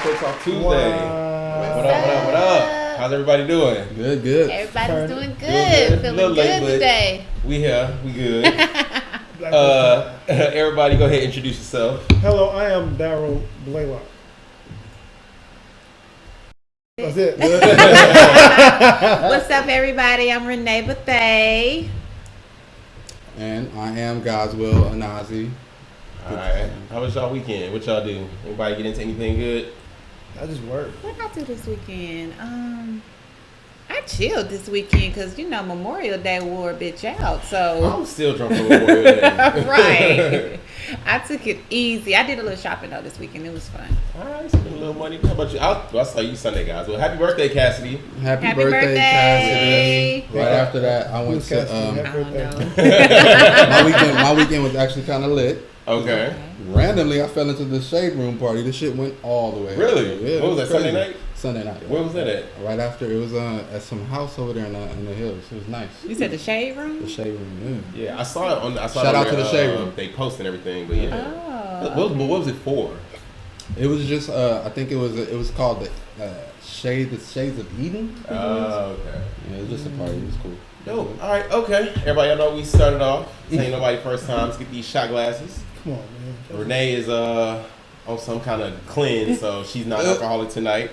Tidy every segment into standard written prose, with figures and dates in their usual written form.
Short Talk Tuesday. Wow. What up? What up? How's everybody doing? Good. Everybody's doing Doing good. Feeling Little late, good but today. We here. We good. Everybody, go ahead and introduce yourself. Hello, I am Daryl Blaylock. That's it. What's up, everybody? I'm Renee Bethay. And I am Goswell Anazi. All right. How was y'all weekend? What y'all do? Anybody get into anything good? I just work. What did I do this weekend? I chilled this weekend because, Memorial Day wore a bitch out. So, I'm still drunk from Memorial Day. right. I took it easy. I did a little shopping, though, this weekend. It was fun. All right, spend a little money. How about you? I saw you Sunday, guys. Well, happy birthday, Cassidy. Happy birthday, Cassidy. Right after that, I went Who's to Cassidy? I don't know. my weekend was actually kind of lit. Okay. Randomly, I fell into the shade room party. The shit went all the way. Really? Yeah, What was that, Sunday crazy. night? Sunday night. Where was that at? Right after, it was at some house over there in the hills. It was nice. You said the shade room? The shade room, yeah. Yeah, I saw it on. Shout out to the shade room. They post and everything, but yeah. Oh. What was it for? It was just, I think it was called the Shades of Eden. I think it was. Okay. Yeah, it was just a party. It was cool. Dope. All right. Okay. Everybody, I know we started off. This ain't nobody first time. Let's get these shot glasses. Come on, man. Renee is on some kind of cleanse, so she's not alcoholic tonight.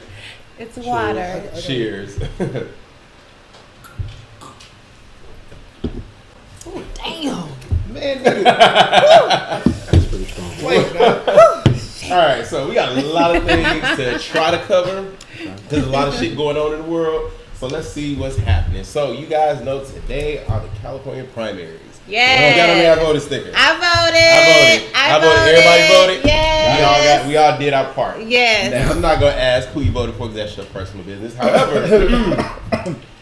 It's water. Cheers. Damn. Man, It's pretty strong. Wait, now. all right, so we got a lot of things to try to cover. There's a lot of shit going on in the world. So let's see what's happening. So you guys know today are the California primaries. Yeah. You got on there, I voted sticker. I voted. I voted. Everybody voted? Yes. We all did our part. Yes. Now, I'm not going to ask who you voted for because that's your personal business. However,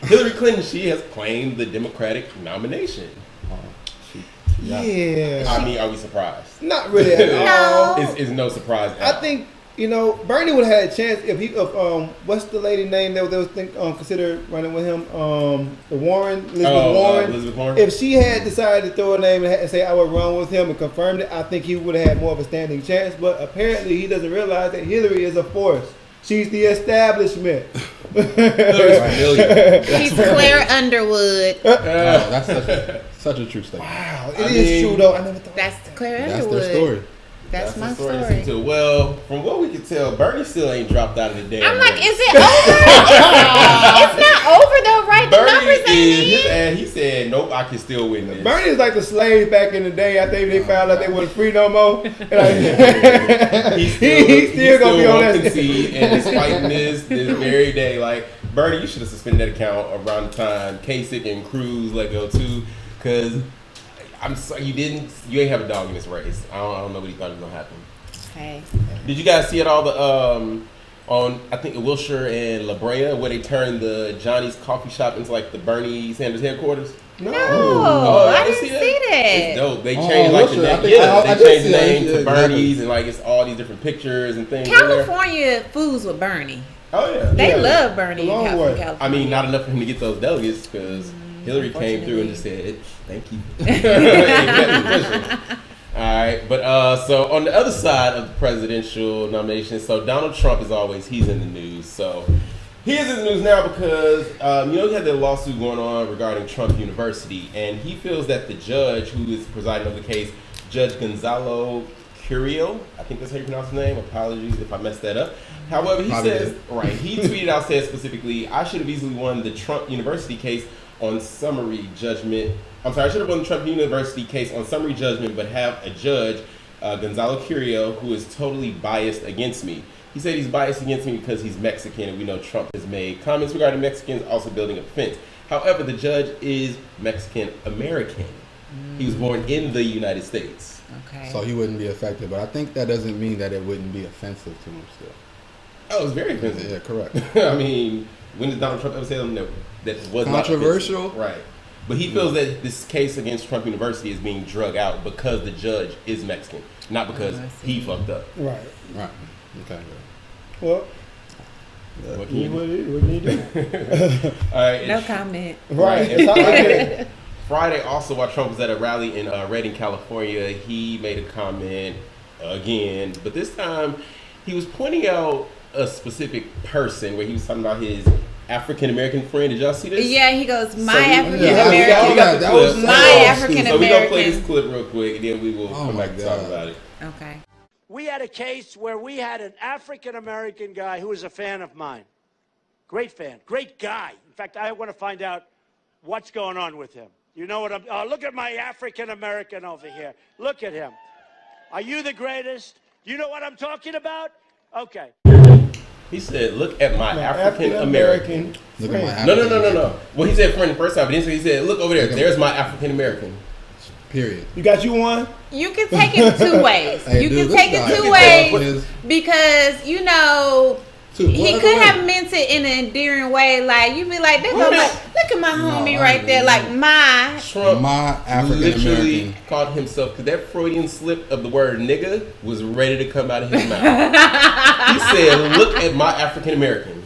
Hillary Clinton, she has claimed the Democratic nomination. Yeah. I mean, are we surprised? Not really at all. It's no surprise at all. I think, Bernie would have had a chance if what's the lady name that they was considered running with him? The Warren, Elizabeth Warren. Elizabeth Warren. If she had decided to throw a name and say I would run with him and confirmed it, I think he would have had more of a standing chance. But apparently he doesn't realize that Hillary is a force. She's the establishment. Hillary's familiar. She's Claire Underwood. Oh, that's such a true statement. Wow, it is true though. I never thought. That's Claire That's Underwood. their story. That's my the story. to listen to. Well, from what we can tell, Bernie still ain't dropped out of the damn I'm like, race. is it over? It's not over though, right? The Bernie numbers ain't is, in. he said, nope, I can still win this. Bernie is like the slaves back in the day. I think they found out they wasn't free no more. He's He still gonna be on won't that. concede, and is fighting this very day. Like, Bernie, you should have suspended that account around the time Kasich and Cruz let go too, because I'm sorry, you ain't have a dog in this race. I don't know what he thought was gonna happen. Hey. Did you guys see it all on I think Wilshire and La Brea where they turned the Johnny's coffee shop into like the Bernie Sanders headquarters? No, y'all I didn't see that. It's dope. They changed like the Wilshire, I name. think Yeah, I they did changed the see that. name Yeah, to exactly. Bernie's and like it's all these different pictures and things. in there. California foods with Bernie. Oh yeah. They Yeah. love Bernie in Long way. California. I mean, not enough for him to get those delegates because Hillary came through and just said, "Thank you." All right, but so on the other side of the presidential nomination, so Donald Trump is always he's in the news. So he is in the news now because he had that lawsuit going on regarding Trump University, and he feels that the judge who is presiding over the case, Judge Gonzalo Curio, I think that's how you pronounce his name. Apologies if I messed that up. However, he says he tweeted out said specifically, I should have easily won the Trump University case on summary judgment. I'm sorry, I should have won the Trump University case on summary judgment, but have a judge, Gonzalo Curio, who is totally biased against me. He said he's biased against me because he's Mexican, and we know Trump has made comments regarding Mexicans, also building a fence. However, the judge is Mexican-American. He was born in the United States. Okay. So he wouldn't be affected, but I think that doesn't mean that it wouldn't be offensive to him still. Oh, it's very offensive. Yeah, correct. I mean, when did Donald Trump ever say something that was Controversial? Not offensive? Right. But he feels that this case against Trump University is being drug out because the judge is Mexican, not because he fucked up. Right. Right. Okay. Well, What can you do? what can you do? All right. No comment. Right. And It's all good. Friday, also while Trump was at a rally in Redding, California, he made a comment again, but this time he was pointing out a specific person where he was talking about his African American friend. Did y'all see this? Yeah, he goes, my So we- African we American. got the That clip. was My so African stupid. So we're gonna play American. this clip real quick, and then we will Oh come my back and talk God. about it. Okay. We had a case where we had an African-American guy who was a fan of mine. Great fan, great guy. In fact, I want to find out what's going on with him. You know what look at my African-American over here. Look at him. Are you the greatest? You know what I'm talking about? Okay. He said, "Look at my African American." Look at my No. Well, he said friend the first time, but then he said, "Look over there. There's my African American." Period. You got you one? You can take it two ways. Hey, you dude, can this take guy it two is- ways because you know he could have meant it in an endearing way. Like you be like, look at my homie right there, like my. Trump My African literally American. called himself, because that Freudian slip of the word nigga was ready to come out of his mouth. He said, "Look at my African American."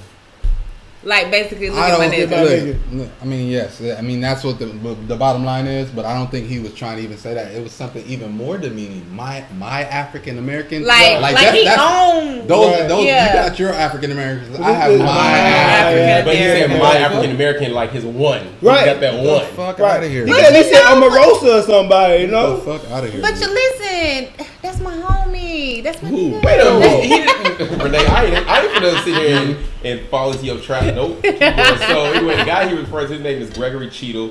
Like basically, look I at my don't think. nigga. Look, I mean, yes. I mean, that's what the bottom line is. But I don't think he was trying to even say that. It was something even more demeaning. My African American. Like he owned. Those Yeah. you got your African Americans. I This have is my my African. African But he said American. my African American like his one. Right. He got that Get the one. fuck Right. out of here. He at least said Omarosa or somebody, you Get know? the fuck out of here. But dude. you listen, that's my homie. That's my nigga. Wait a minute. He didn't, Renee, I ain't finna sit here and fall into your trap. Nope. So anyway, the guy he referred to, his name is Gregory Cheadle.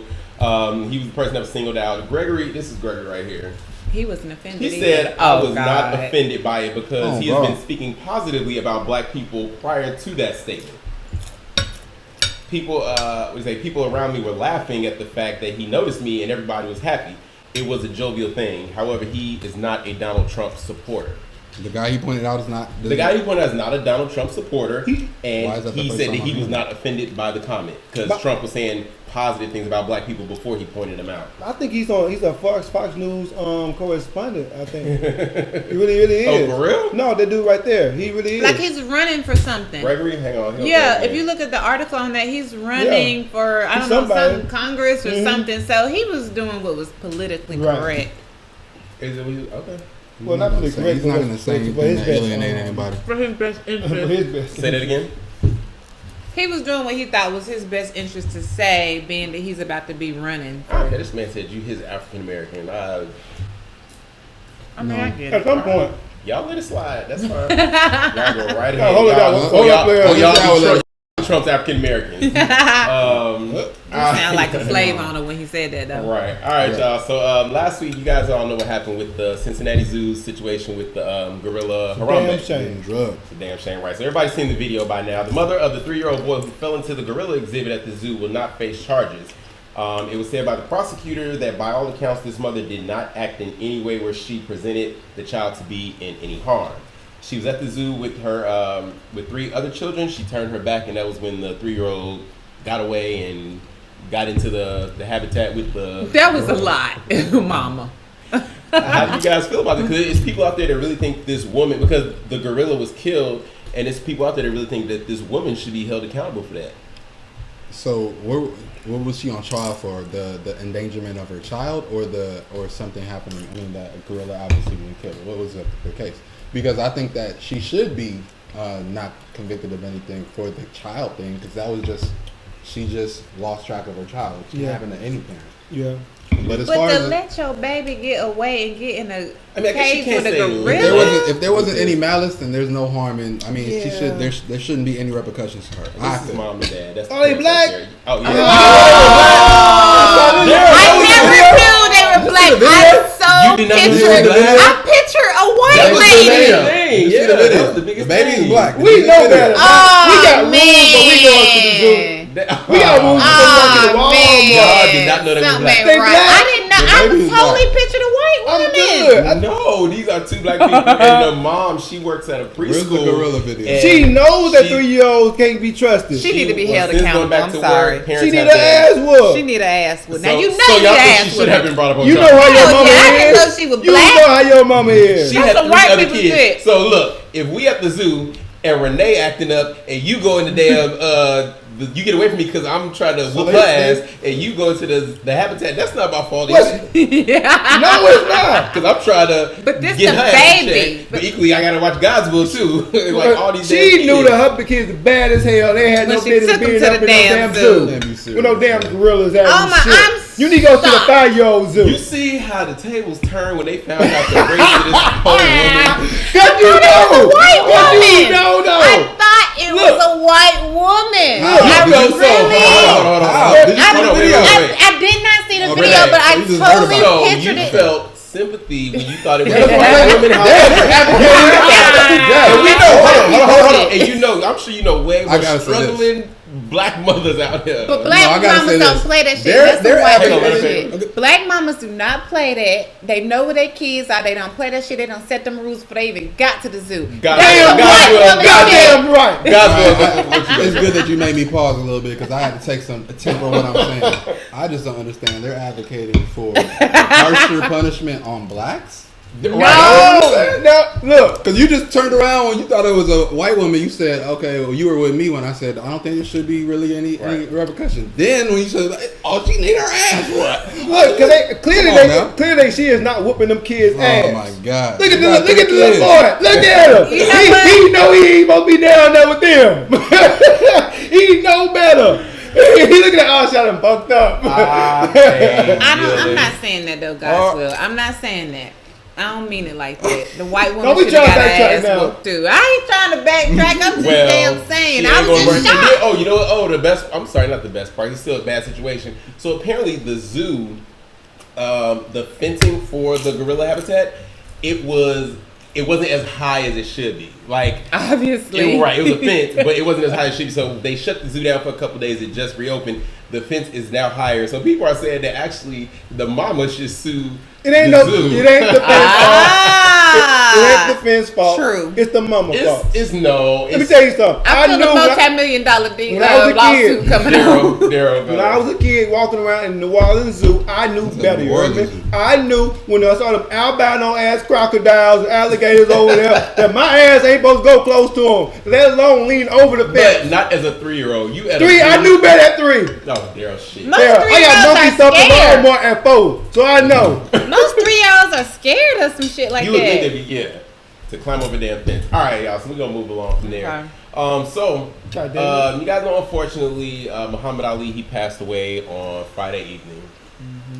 He was the person that was singled out. Gregory, this is Gregory right here. He wasn't offended. He either. said, I was God. not offended by it because Oh, he has bro. been speaking positively about black people prior to that statement. People, people around me were laughing at the fact that he noticed me and everybody was happy. It was a jovial thing. However, he is not a Donald Trump supporter. The guy he pointed out is not. The guy he pointed out is not a Donald Trump supporter, Why is and that the he first said that time he I'm was hearing not offended by the comment because But- Trump was saying positive things about black people before he pointed them out. I think he's a Fox News correspondent, I think. He really Oh, is. for real? No, that dude right there. He really is. Like he's running for something. Gregory, hang on. Yeah, if you look at the article on that, he's running for I don't know Somebody. some Congress or Mhm. something. So he was doing what was politically Right. correct. Is it okay? Well, not really He's correct. not but going to say for anything his that best, alienate anybody. For his best For interest. his best. Say that again. He was doing what he thought was his best interest to say, being that he's about to be running. Okay, this man said you his African American. I mean, No. I get At it. some point. Y'all let it slide. That's fine. Y'all go right ahead. hold it down. Y'all- Hold up, player. y'all Hold it down. Trump's African American. You sound like a slave owner when he said that, though. Right. All right, y'all. So last week, you guys all know what happened with the Cincinnati Zoo's situation with the gorilla Damn Harambe. shame. Drugs. It's a damn shame, right? So everybody's seen the video by now. The mother of the 3-year-old boy who fell into the gorilla exhibit at the zoo will not face charges. It was said by the prosecutor that by all accounts, this mother did not act in any way where she presented the child to be in any harm. She was at the zoo with her with 3 other children. She turned her back, and that was when the 3-year-old got away and got into the habitat with the. That was a lot, Mama. How do you guys feel about it? Because it's people out there that really think this woman, because the gorilla was killed, and it's people out there that really think that this woman should be held accountable for that. So what was she on trial for? The endangerment of her child, or something happening? I mean, that a gorilla obviously being killed. What was the case? Because I think that she should be not convicted of anything for the child thing, because that was she just lost track of her child. It can Yeah. happen to any parent. Yeah. But as But far to as let your baby get away and get in a I mean, I guess you cage can't with a say gorilla. if there wasn't any malice, then there's no harm in. I mean, she Yeah. should there shouldn't be any repercussions to her. I This is think. mom and dad. That's the Oh, they parents black? out there. Oh, yeah. I never knew they were black. I You did not know pictured. they were black? I picture a white That was the lady. video. Dang, You yeah, see the video. that was the The biggest baby is thing. black. We know better. Oh, We got rules, man. but we going to the zoo. We got rules for the Oh, Walmart. man. Y'all did not know they were Something black. ain't They right. black? I didn't know. The I baby is totally black. pictured a white I'm woman. good. No, these are 2 black people, and the mom, she works at a preschool. Where's the gorilla video? and She knows that she- 3-year-olds can't be trusted. She need to be was held since going accountable. back I'm to sorry. work, parents She need have an been- ass whoop. She need an ass with. Now So- you know so you y'all need think an she ass should with. have been brought up on You know charges. how your Oh, mama yeah, I didn't is. know she was You black. know how your mama is. She That's had some 3 white other people kids. shit. So look, if we at the zoo and Renee acting up and you go in the damn you get away from me because I'm trying to So whoop her ass, and you go to the habitat. That's not my fault. What? Because No, it's not. I'm trying to But this get the her ass in baby. check. But equally, I gotta watch Godswill too. Like all these. She damn knew kids. the Hubby kids bad as hell. They had When no she business took them being to up the in no damn damn zoo. zoo. Can't be serious. With no damn gorillas out Oh and my, shit. I'm You need to go to the shocked. 5-year-old zoo. You see how the tables turned when they found out the race of this whole woman. Cause you know. White Cause woman. you don't know. I thought it was a white woman. Look, I you know, so really. hold on. Did you see the Hold on, video? wait. I did not see the Okay. video, but I You just heard totally about So pictured you it. felt sympathy when you thought it was That's what white I'm women. They're advocating. And we know, hold on. And you know, I'm sure you know way I more gotta say this. struggling black mothers out here. But No, black I gotta mamas say don't this. play that shit. They're- That's they're some white advocating- people shit. Black mamas do not play that. They know where their kids are. They don't play that shit. They don't set them rules before they even got to the zoo. God- That's some white woman shit. Goddamn right. Godswill. It's good that you made me pause a little bit because I had to take some temper what I'm saying. I just don't understand. They're advocating for harsher punishment on blacks. No, look. Because you just turned around when you thought it was a white woman. You said, okay, well, you were with me when I said, I don't think there should be really any repercussion. Then when you said, oh, she need her ass. What? Look, cause Come on now. clearly she is not whooping them kids' ass. Oh, my God. Look at You the got look at the three little kids. boy. Look at him. You know what? He know he ain't supposed to be down there with them. He know better. He looking at all shot and fucked up. I'm not saying that though, Godswill. I'm not saying that. I don't mean it like that. The white woman Don't be should have trying got to her backtrack ass now. whooped too. I ain't trying to backtrack. I'm just damn saying. she I ain't was gonna just work. shocked. Oh, you know what? Oh, the best. I'm sorry, not the best part. It's still a bad situation. So apparently, the zoo, the fencing for the gorilla habitat, it wasn't as high as it should be. Like Obviously. it was a fence, but it wasn't as high as it should be. So they shut the zoo down for a couple of days. It just reopened. The fence is now higher. So people are saying that actually the mama should sue. It ain't the no. zoo. It ain't the fence fault. It ain't the Ah. fence fault. True. It's the mama fault. It's no. Let me It's tell you something. I feel the knew when multi-million-dollar when I was a lawsuit kid, coming out. Daryl. When I was a kid walking around in New Orleans Zoo, I knew better. You heard Orleans me? Zoo. I knew when I saw them albino ass crocodiles and alligators over there that my ass ain't supposed to go close to them, let alone lean over the But fence. not as a 3-year-old. You at Three, a I knew better at 3. No, Daryl, shit. Most Yeah, I got monkey 3-year-olds stuff are in my scared. more at 4, so I know. Most 3-year-olds are scared of some shit like You would think that. they'd be to climb over the damn fence. All right, y'all. So we're gonna move along from there. So God damn you guys know, unfortunately, Muhammad Ali, he passed away on Friday evening.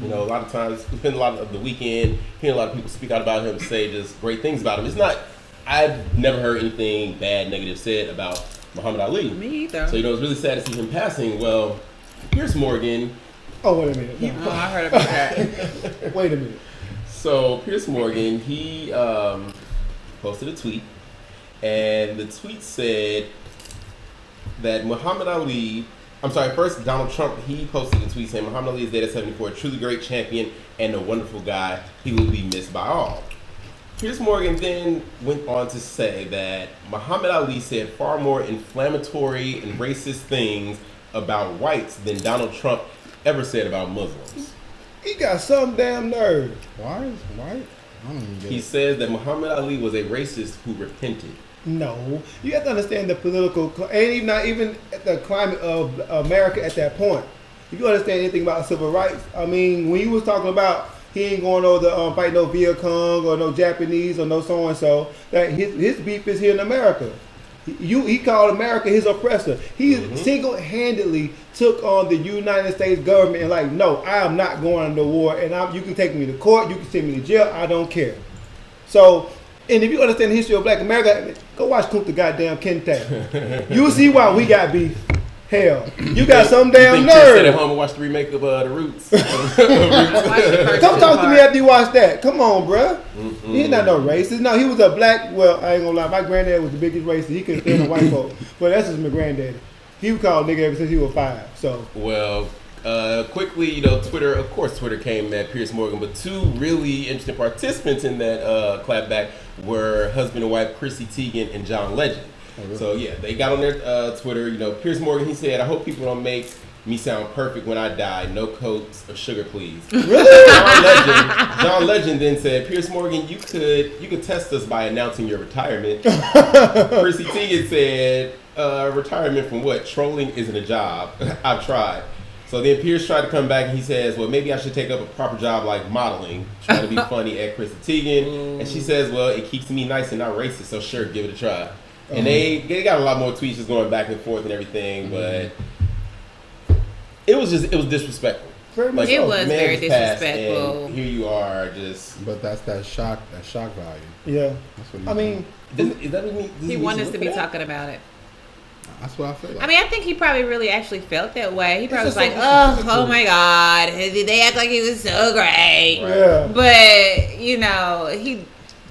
You know, a lot of times we spend a lot of the weekend hearing a lot of people speak out about him, say just great things about him. It's not. I've never heard anything bad, negative said about Muhammad Ali. Me either. So you know, it's really sad to see him passing. Well, Piers Morgan. Oh, wait a minute. No. Oh, I heard about that. Wait a minute. So Piers Morgan, he posted a tweet, and the tweet said that Muhammad Ali. I'm sorry. First, Donald Trump, he posted a tweet saying Muhammad Ali is dead at 74, a truly great champion and a wonderful guy. He will be missed by all. Piers Morgan then went on to say that Muhammad Ali said far more inflammatory and racist things about whites than Donald Trump ever said about Muslims. He got some damn nerve. Why is white? I don't even get He it. says that Muhammad Ali was a racist who repented. No, you have to understand the political and even not even the climate of America at that point. If you understand anything about civil rights, I mean, when he was talking about he ain't going over the fight no Viet Cong or no Japanese or no so and so, that his beef is here in America. He called America his oppressor. He single-handedly took on the United States government and like, no, I am not going to war, and you can take me to court, you can send me to jail, I don't care. So. And if you understand the history of Black America, go watch Kunta goddamn Kinte. You'll see why we got beef. Hell, you got some damn you think Chris sit at nerve. home and watch the remake of The Roots? Come talk to me after you watch that. Come on, bruh. He's not no racist. No, he was a black. Well, I ain't gonna lie. My granddad was the biggest racist. He couldn't stand a white folk. But that's just my granddaddy. He was called nigga ever since he was 5. So Well, quickly, you know, Twitter came at Piers Morgan, but two really interesting participants in that clapback were husband and wife Chrissy Teigen and John Legend. So yeah, they got on their Twitter. You know, Piers Morgan, he said, "I hope people don't make me sound perfect when I die. No cokes or sugar, please." really, John Legend then said, "Piers Morgan, you could test us by announcing your retirement." Chrissy Teigen said, retirement from what? Trolling isn't a job. I've tried. So then Pierce tried to come back and he says, well, maybe I should take up a proper job like modeling, trying to be funny at Krista Teigen. And she says, well, it keeps me nice and not racist, so sure, give it a try. And they got a lot more tweets just going back and forth and everything, but it was disrespectful. Very much It so. was Man very just passed, disrespectful. and here you are, just. But that's that shock value. Yeah. That's what I mean, Is that what he He wanted us to be talking about it. that's what I feel like. I mean, I think he probably really actually felt that way. He probably was just like, something oh my God, they act like he was so great. Right. yeah. But,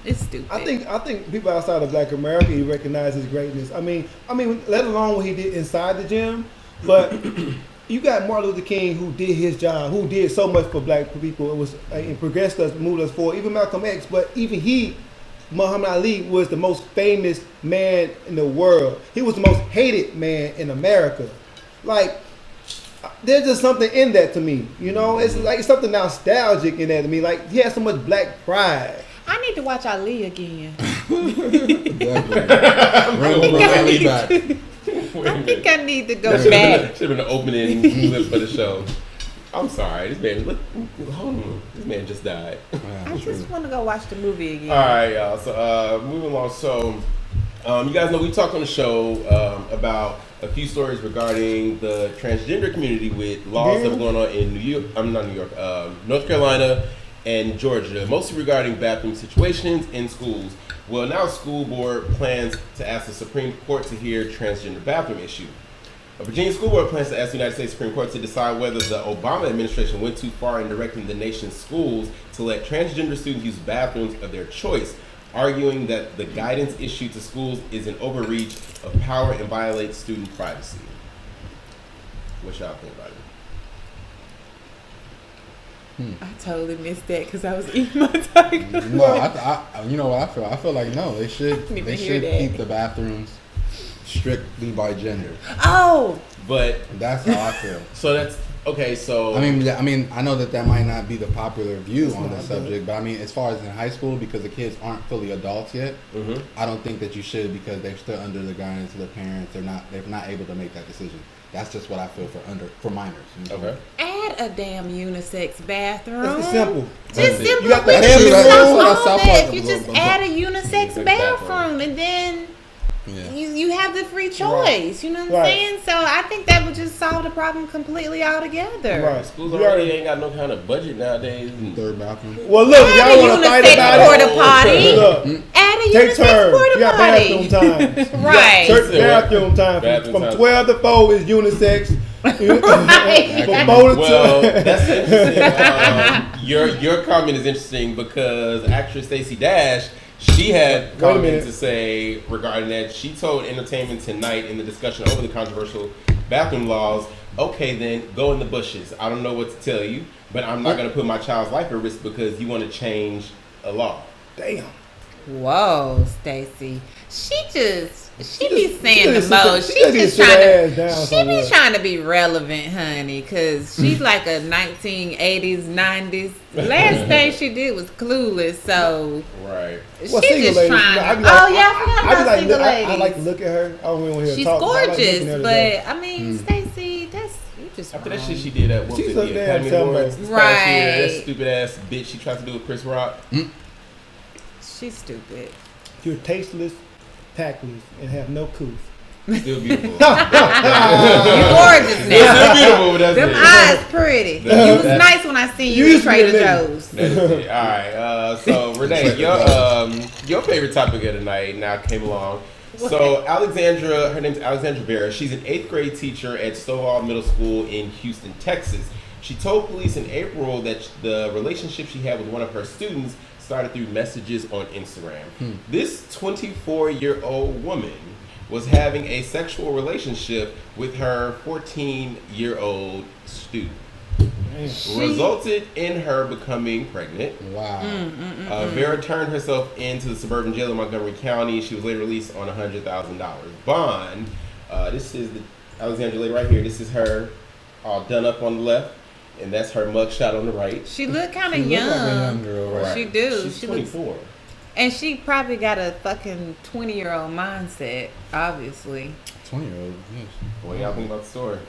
it's stupid. I think people outside of Black America, he recognized his greatness. I mean, let alone what he did inside the gym, but you got Martin Luther King who did his job, who did so much for Black people. It was and progressed us, moved us forward. Even Malcolm X, but even Muhammad Ali was the most famous man in the world. He was the most hated man in America. Like, there's just something in that to me. It's like something nostalgic in that to me. Like, he has so much Black pride. I need to watch Ali again. Exactly. Run Ali back. I think I need to go That back. should have been the opening clip for the show. I'm sorry, this man. Hold on, this man just died. I just want to go watch the movie again. All right, y'all. So moving along. So you guys know we talked on the show about a few stories regarding the transgender community with laws that are going on in North Carolina and Georgia, mostly regarding bathroom situations in schools. Well, now a school board plans to ask the Supreme Court to hear transgender bathroom issue. A Virginia school board plans to ask the United States Supreme Court to decide whether the Obama administration went too far in directing the nation's schools to let transgender students use bathrooms of their choice, arguing that the guidance issued to schools is an overreach of power and violates student privacy. What y'all think about it? I totally missed that because I was eating my tiger. No, I you know what I feel? I feel like no, they should Need to they hear should that. keep the bathrooms strictly by gender. Oh, But That's how I feel. so that's okay. So I mean, I know that might not be the popular view on the subject, but I mean, as far as in high school, because the kids aren't fully adults yet, I don't think that you should because they're still under the guidance of their parents. They're not able to make that decision. That's just what I feel for minors. okay. add a damn unisex bathroom. It's simple. Just simple. You got We the can family just room. solve That's all what that. South If you Park- just add a unisex Unisex bathroom, bathroom. and then Yeah. you have the free choice. You know what I'm Right. saying? So I think that would just solve the problem completely altogether. Right. Schools You already already- ain't got no kind of budget nowadays. Third bathroom. Well, look, Add y'all a want to fight unisex about porta it. potty. Look, Add a take unisex turns. porta You got potty. bathroom times. Right. Certain Yeah. bathroom time Bathroom from times. 12 to 4 is unisex. Right. From 4 to Well, 2. that's interesting. Your comment is interesting because actress Stacey Dash, she had Wait a comments minute. to say regarding that. She told Entertainment Tonight in the discussion over the controversial bathroom laws, okay, then go in the bushes. I don't know what to tell you, but I'm not going to put my child's life at risk because you want to change a law. Damn. Whoa, Stacy. She be just- saying she the just most. sit- She she just just sit trying her ass to. down She somewhere. be trying to be relevant, honey, because she's like a 1980s, 90s. Last thing she did was Clueless, so Right. Well, she single just ladies, trying. I be To, like- oh yeah, I forgot I be about like, single look, ladies. I like to look at her. I don't really want to hear her She's talk. I like gorgeous, looking at her, but I mean, Stacy, that's you just After that wrong. shit she did at what She's was a it, the damn Academy somebody. Awards this past year, that Right. stupid ass bitch she tried to do with Chris Rock. She's stupid. You're tasteless, tactless, and have no couth. Still beautiful. You gorgeous Still now. beautiful, but that's Them it. eyes pretty. That- You was that- nice when I seen You you at used to be a Trader nigga. Joe's. That's it. All right. So Renee, your favorite topic of the night now came along. So Alexandra, her name's Alexandra Vera. She's an 8th grade teacher at Stovall Middle School in Houston, Texas. She told police in April that the relationship she had with one of her students started through messages on Instagram. This 24-year-old woman was having a sexual relationship with her 14-year-old student. Resulted in her becoming pregnant. Wow. Vera turned herself into the suburban jail in Montgomery County. She was later released on $100,000 bond. This is the Alexandra lady right here. This is her, all done up on the left, and that's her mugshot on the right. She look kind She of look like a young. young girl, right? She do. She's She looks, 24. and she probably got a fucking 20-year-old mindset. Obviously. 20-year-old. Yes. What y'all think about the story?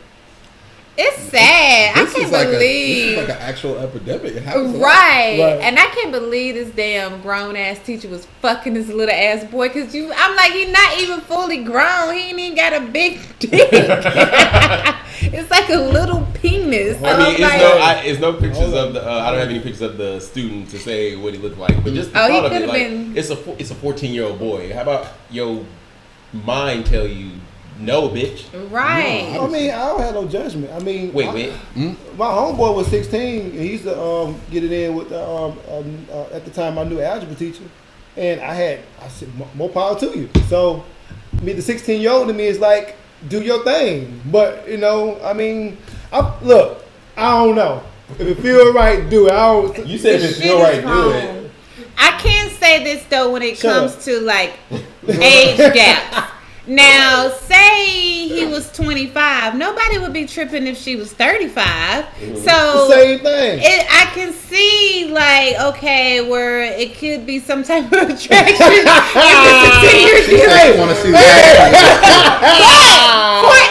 It's sad. I This can't is like believe. this is like an actual epidemic. It happens a lot. Right. Right. And I can't believe this damn grown ass teacher was fucking this little ass boy. Cause I'm like, he's not even fully grown. He ain't even got a big dick. It's like a little penis. So I mean, I'm like, it's no pictures of the. I don't have any pictures of the student to say what he looked like, but just the Oh, he thought of it, could've like, been- it's a 14-year-old boy. How about your mind tell you no, bitch? right. No, I mean, I don't have no judgment. I mean, Wait. my homeboy was 16, and he's the get it in with the at the time my new algebra teacher, and I said more power to you. So, me the 16-year-old to me is like, do your thing. But I mean, look, I don't know if it feel right, do it. I don't. You said if This it's shit your is right, do wrong. it. I can't say this though when it Shut comes up. to like age gaps. Now, say he was 25, nobody would be tripping if she was 35. So Same thing. I can see like okay, where it could be some type of attraction if it's a 10-year She deal. said she want to see that.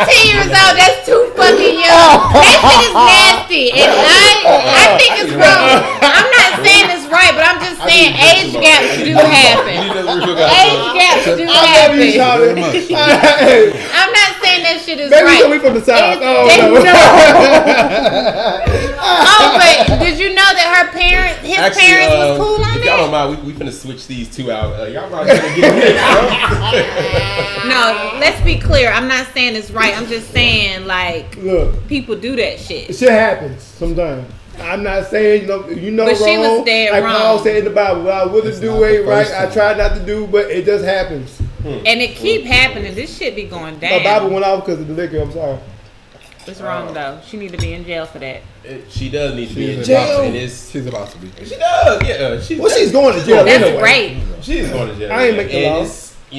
14 years old, that's too fucking young. That shit is nasty. And I think it's wrong. I'm not saying it's right, but I'm just saying age gaps do happen. Age gaps do I love you, happen. Charlie. Very much. Hey, I'm not saying that shit is maybe right. we from the south. They Oh, no. Oh, but did you know that his parents was cool on if y'all don't that? mind, we finna switch these two out. Y'all probably gonna get this, No, let's be clear. I'm not saying it's right. I'm just saying like Look, people do that shit. shit happens sometimes. I'm not saying you know But wrong. she was dead like wrong. Paul said in the Bible, what I wouldn't It's do not the ain't right. first I time. try not to do, but it just happens. And it keep happening. This shit be going My Bible down. went off because of the liquor. I'm sorry. What's wrong though? She need to be in jail for that. She does need to be in She's jail. about And to. it's, She's about to be. she does, yeah. Well, she's going to jail That's anyway. rape. She is going to jail. I ain't make the and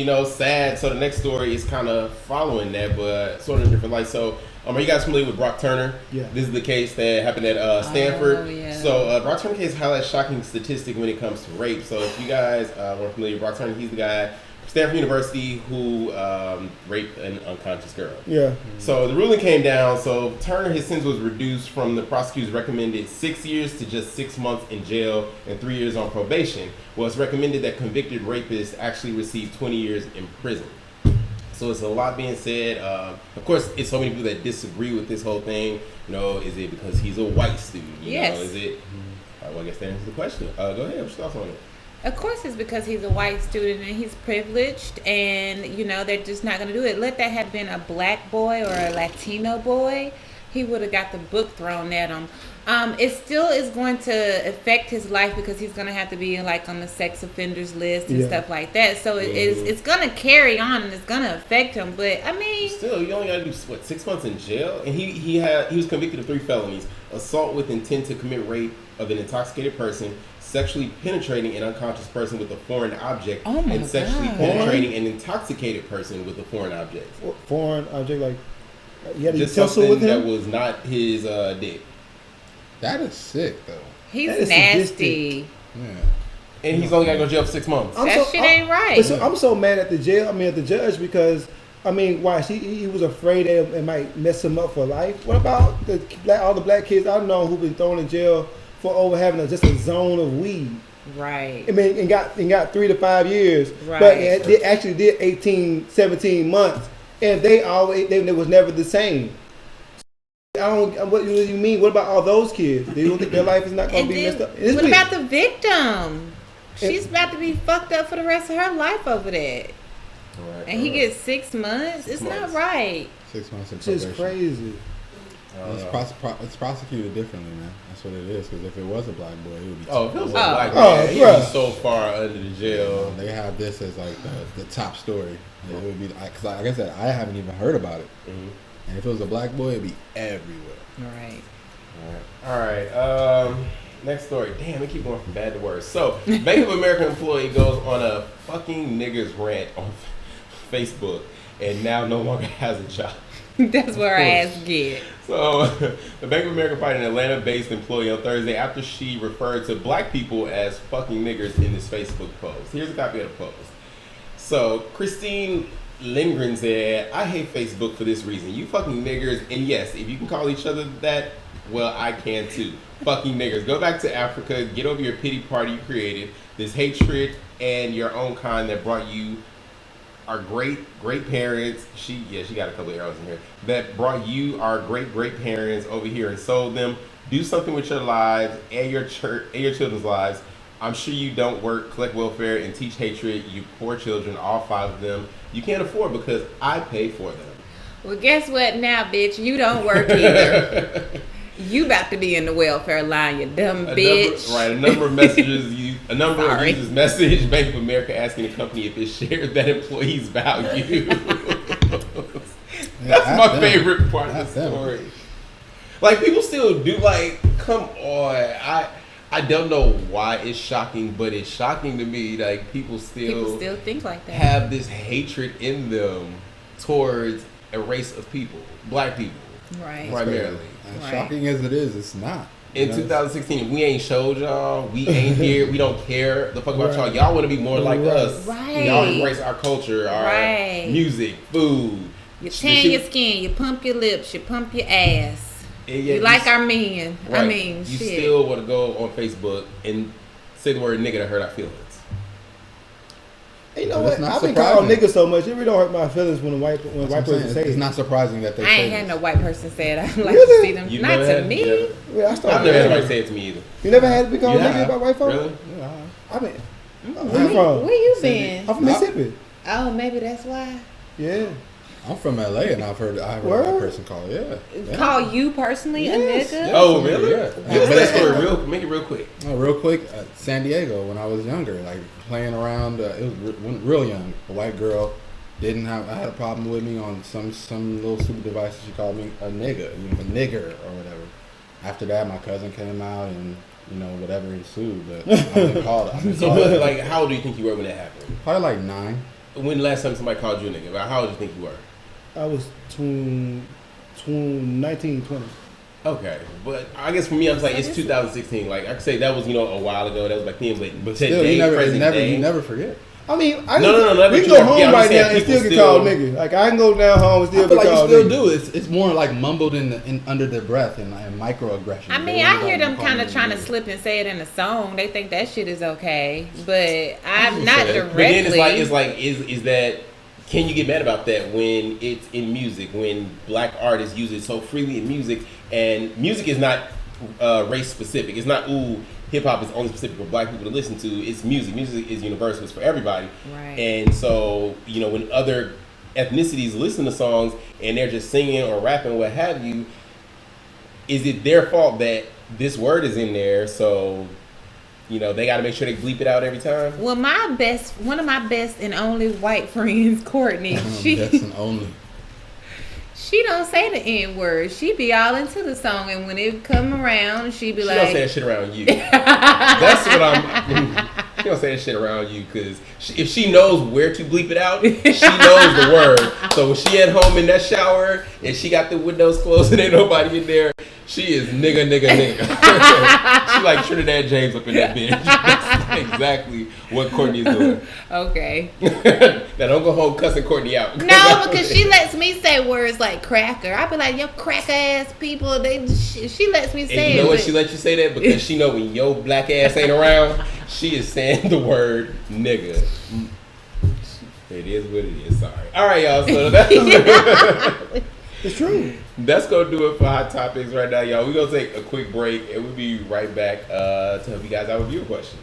law. it's sad. So the next story is kind of following that, but sort of different light. So, are you guys familiar with Brock Turner? Yeah. This is the case that happened at Stanford. Oh, yeah. So Brock Turner case highlights shocking statistic when it comes to rape. So if you guys weren't familiar with Brock Turner, he's the guy from Stanford University who raped an unconscious girl. Yeah. So the ruling came down. So Turner, his sentence was reduced from the prosecutor's recommended 6 years to just 6 months in jail and 3 years on probation. Well, it's recommended that convicted rapists actually receive 20 years in prison. So it's a lot being said. Of course, it's so many people that disagree with this whole thing. Is it because he's a white student? Yes. Is it? Well, I guess that answers the question. Go ahead. What's your thoughts on it? Of course, it's because he's a white student and he's privileged, and they're just not going to do it. Let that have been a black boy or a Latino boy, he would have got the book thrown at him. It still is going to affect his life because he's going to have to be like on the sex offenders list and Yeah. stuff like that. So it's going to carry on and it's going to affect him. But I mean, Still, you only got to do 6 months in jail, and he was convicted of 3 felonies: assault with intent to commit rape of an intoxicated person, sexually penetrating an unconscious person with a foreign object, Oh my and sexually God. penetrating an intoxicated person with a foreign object. Foreign object, like you had a Just utensil something with that him. was not his dick. That is sick, though. he's That is nasty. Yeah. And he's only got to go to jail for 6 months. That shit ain't right. But so, I'm so mad at the jail. At the judge because why? He was afraid that it might mess him up for life. What about all the black kids I know who've been thrown in jail for over having just a zone of weed? Right. And got 3 to 5 years. Right. But they actually did 18, 17 months, and they was never the same. What do you mean? What about all those kids? Do you think their life is not going And to be then, messed up? It's what weird. about the victim? She's about to be fucked up for the rest of her life over that. And he gets 6 months. It's not months. right. 6 months of It's just probation. crazy. It's prosecuted differently, man. That's what it is. Because if it was a black boy, it would be. Oh, if it was a Oh. black Oh, man, he'd bruh. be so far under the jail. They have this as like the top story. It would be because, like I said, I haven't even heard about it. Mhm. And if it was a black boy, it'd be everywhere. Right. All right. Next story. Damn, we keep going from bad to worse. So, Bank of America employee goes on a fucking niggas rant on Facebook and now no longer has a job. That's where our course. ass get. So, the Bank of America fired an Atlanta-based employee on Thursday after she referred to black people as fucking niggers in this Facebook post. Here's a copy of the post. So, Christine Lindgren said, I hate Facebook for this reason. You fucking niggers, and yes, if you can call each other that, well, I can too. Fucking niggers. Go back to Africa, get over your pity party you created, this hatred and your own kind that brought you our great parents. She got a couple of arrows in here. That brought you our great parents over here and sold them. Do something with your lives and your children's lives. I'm sure you don't work, collect welfare, and teach hatred. You poor children, all 5 of them. You can't afford because I pay for them. Well, guess what now, bitch? You don't work either. You about to be in the welfare line, you dumb bitch. A number of users message Bank of America asking the company if it shared that employees' value. That's my favorite part of the story. Like, people still do, like, come on. I don't know why it's shocking, but it's shocking to me. Like, people still think like that. Have this hatred in them towards a race of people, black people, right? Primarily. As shocking as it is, it's not. In 2016, we ain't showed y'all. We ain't here. We don't care the fuck about y'all. Y'all want to be more like us. Right. Y'all embrace our culture, our music, food. You tan your skin. You pump your lips. You pump your ass. You like our men. Right. I mean, you shit. still want to go on Facebook and say the word nigga to hurt our feelings. You know what? I've been called nigga so much, it really don't hurt my feelings when a white person say it. It's not surprising that they say I ain't had this. no white person say it. I'd like to see them. Not to me. Yeah, I've never had anybody say it to me either. You never had to be called nigga by white folks? Really? Yeah. I mean, where you from? Where you been? I'm from Mississippi. Oh, maybe that's why. Yeah. I'm from LA and I've heard that person call it. Yeah. Call you personally a nigga? Yes, oh, really? Yeah. Give us that story make it real quick. Real quick, San Diego when I was younger, like playing around. It was real young. A white girl I had a problem with me on some little stupid device. She called me a nigga, a nigger or whatever. After that, my cousin came out and whatever ensued. But I've been called. So, like, how old do you think you were when that happened? Probably like 9. When the last time somebody called you a nigga? How old do you think you were? I was 19, 20. Okay, but I guess for me, I'm like, it's 2016. Like, I could say that was, a while ago. That was back then, but still, today, you never forget. I mean, no. We can go home right now and still get called nigga. Like, I can go down home and still get called nigga. You still do. It's more like mumbled in under their breath and microaggression. I mean, I hear them kind of trying to slip and say it in a song. They think that shit is okay, but I'm not directly. But then it's like, is that? Can you get mad about that when it's in music? When black artists use it so freely in music, and music is not race specific. It's not hip hop is only specific for black people to listen to. It's music. Music is universal. It's for everybody. Right. And so when other ethnicities listen to songs and they're just singing or rapping, what have you, is it their fault that this word is in there? So they got to make sure they bleep it out every time. Well, one of my best and only white friends, Courtney, she don't say the N word. She be all into the song, and when it come around, she be like, she don't say that shit around you. That's what I'm. She don't say that shit around you because if she knows where to bleep it out, she knows the word. So when she at home in that shower and she got the windows closed and ain't nobody in there, she is nigga. She like Trinidad James up in that bitch. That's exactly what Courtney's doing. Okay. Now don't go home cussing Courtney out. No, because she lets me say words like cracker. I be like, yo, cracker ass people. She lets me say it. And you know what she let you say that? Because she know when your black ass ain't around, she is saying the word nigga. It is what it is. Sorry. All right, y'all. So that's it's true. That's gonna do it for Hot Topics right now, y'all. We're gonna take a quick break and we'll be right back to help you guys out with viewer questions.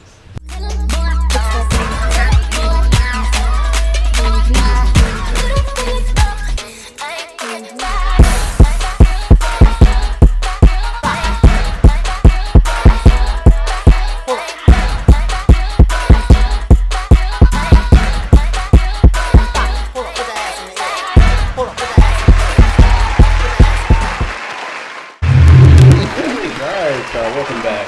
Welcome back.